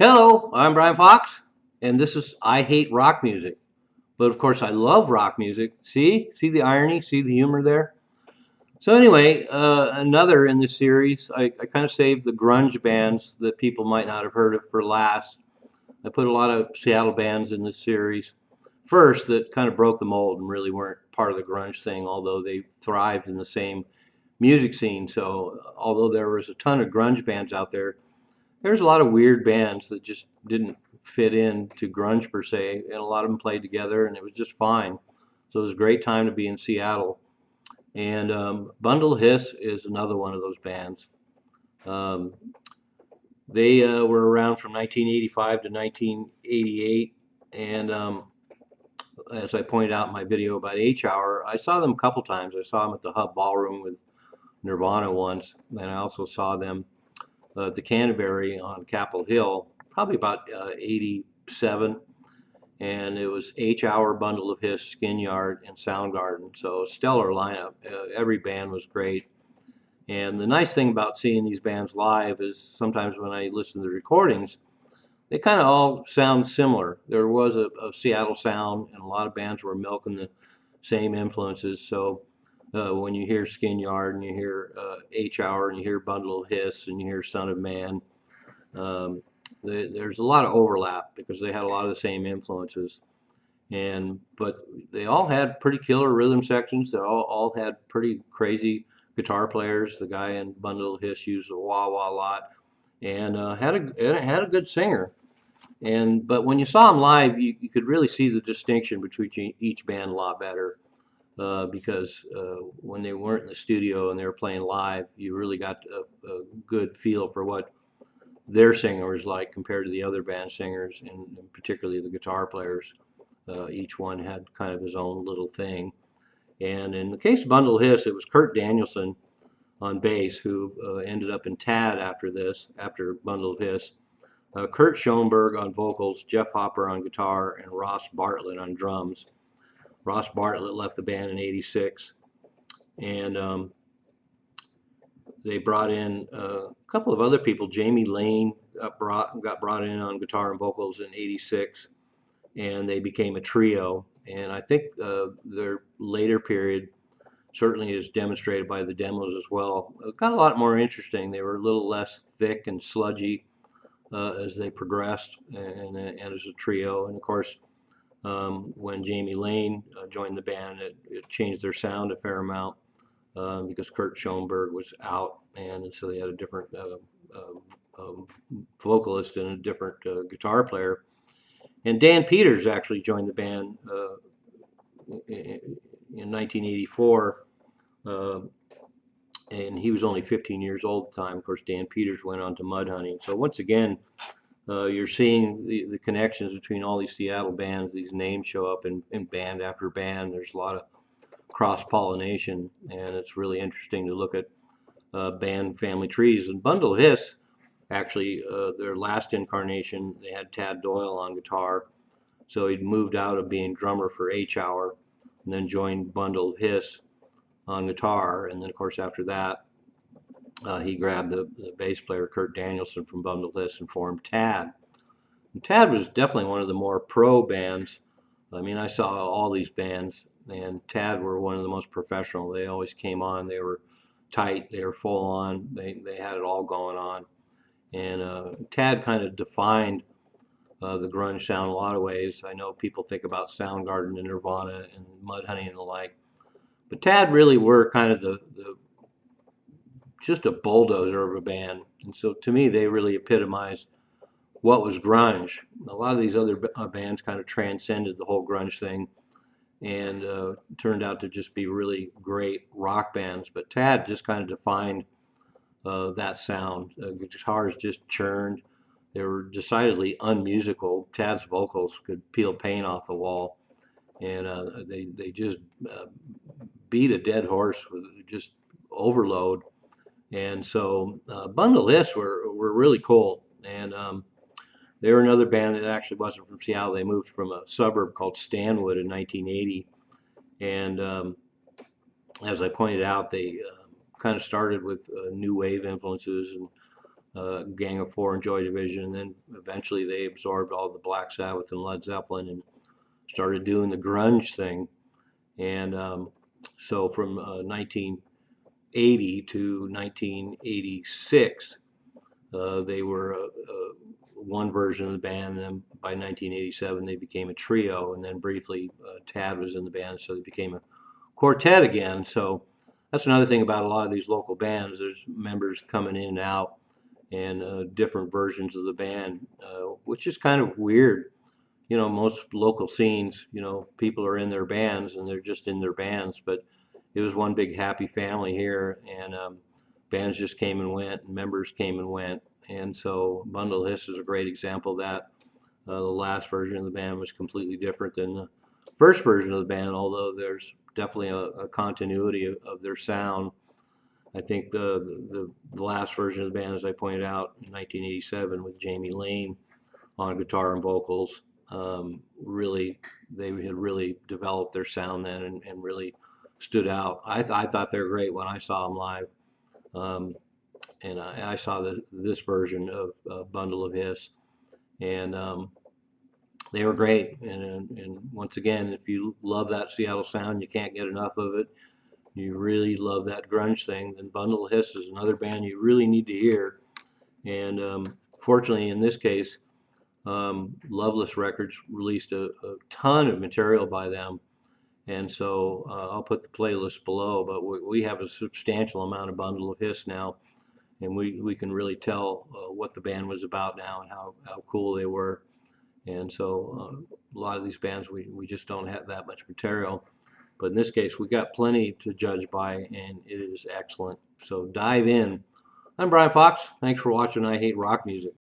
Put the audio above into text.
Hello, I'm Brian Fox, and this is I Hate Rock Music. But of course, I love rock music. See the irony? See the humor there? So anyway, another in this series, I kind of saved the grunge bands that people might not have heard of for last. I put a lot of Seattle bands in this series first that kind of broke the mold and really weren't part of the grunge thing, although they thrived in the same music scene. So although there was a ton of grunge bands out there, there's a lot of weird bands that just didn't fit into grunge per se, and a lot of them played together, and it was just fine. So it was a great time to be in Seattle. And Bundle Hiss is another one of those bands. Um, they were around from 1985 to 1988, and as I pointed out in my video about H Hour, I saw them a couple times. I saw them at the Hub Ballroom with Nirvana once, and I also saw them the Canterbury on Capitol Hill, probably about 87, and it was H Hour, Bundle of Hiss, Skin Yard, and Soundgarden. So stellar lineup. Every band was great. And the nice thing about seeing these bands live is sometimes when I listen to the recordings, they kind of all sound similar. There was a Seattle sound, and a lot of bands were milking the same influences. So when you hear Skin Yard and you hear H Hour and you hear Bundle of Hiss and you hear Son of Man, um, there's a lot of overlap because they had a lot of the same influences. But they all had pretty killer rhythm sections. They all had pretty crazy guitar players. The guy in Bundle of Hiss used a wah wah a lot, and had a good singer. But when you saw them live, you could really see the distinction between each band a lot better because when they weren't in the studio and they were playing live, you really got a good feel for what their singer was like compared to the other band singers, and particularly the guitar players. Each one had kind of his own little thing. And in the case of Bundle Hiss, it was Kurt Danielson on bass who ended up in Tad after Bundle of Hiss. Kurt Schoenberg on vocals, Jeff Hopper on guitar, and Ross Bartlett on drums. Ross Bartlett left the band in '86, and they brought in a couple of other people. Jamie Lane got brought in on guitar and vocals in '86, and they became a trio. And I think their later period certainly is demonstrated by the demos as well. It got a lot more interesting. They were a little less thick and sludgy as they progressed and as a trio. And of course, when Jamie Lane joined the band, it changed their sound a fair amount because Kurt Schoenberg was out, and so they had a different vocalist and a different guitar player. And Dan Peters actually joined the band in 1984, and he was only 15 years old at the time. Of course, Dan Peters went on to Mudhoney. So once again, you're seeing the connections between all these Seattle bands. These names show up in band after band. There's a lot of cross-pollination, and it's really interesting to look at band family trees. And Bundle Hiss, actually, their last incarnation, they had Tad Doyle on guitar. So he'd moved out of being drummer for H Hour and then joined Bundle Hiss on guitar. And then, of course, after that, he grabbed the bass player Kurt Danielson from Bundle Hiss and formed Tad. And Tad was definitely one of the more pro bands. I mean, I saw all these bands, and Tad were one of the most professional. They always came on. They were tight. They were full on. They had it all going on. And Tad kind of defined the grunge sound in a lot of ways. I know people think about Soundgarden and Nirvana and Mudhoney and the like, but Tad really were kind of the just a bulldozer of a band. And so to me, they really epitomized what was grunge. A lot of these other bands kind of transcended the whole grunge thing and turned out to just be really great rock bands. But Tad just kind of defined that sound. Guitars just churned. They were decidedly unmusical. Tad's vocals could peel paint off the wall, and they just beat a dead horse with just overload. And so Bundle Hiss were really cool, and they were another band that actually wasn't from Seattle. They moved from a suburb called Stanwood in 1980, and as I pointed out, they kind of started with new wave influences and Gang of Four and Joy Division, and then eventually they absorbed all the Black Sabbath and Led Zeppelin and started doing the grunge thing. And so from 1980 to 1986, they were one version of the band, and then by 1987 they became a trio, and then briefly Tad was in the band, so they became a quartet again. So that's another thing about a lot of these local bands. There's members coming in and out, and different versions of the band, which is kind of weird. You know, most local scenes, you know, people are in their bands and they're just in their bands, but it was one big happy family here, and bands just came and went, and members came and went, and so Bundle Hiss is a great example of that. The last version of the band was completely different than the first version of the band, although there's definitely a continuity of their sound. I think the last version of the band, as I pointed out, in 1987 with Jamie Lane on guitar and vocals, really they had really developed their sound then, and really stood out. I thought they were great when I saw them live, um, and I saw this version of Bundle of Hiss, and they were great. And once again, if you love that Seattle sound, you can't get enough of it. You really love that grunge thing, then Bundle of Hiss is another band you really need to hear. And fortunately, in this case, Loveless Records released a ton of material by them, and so I'll put the playlist below. But we have a substantial amount of Bundle of Hiss now, and we can really tell what the band was about now and how cool they were. And so a lot of these bands we just don't have that much material. But in this case, we got plenty to judge by, and it is excellent. So dive in. I'm Brian Fox. Thanks for watching I Hate Rock Music.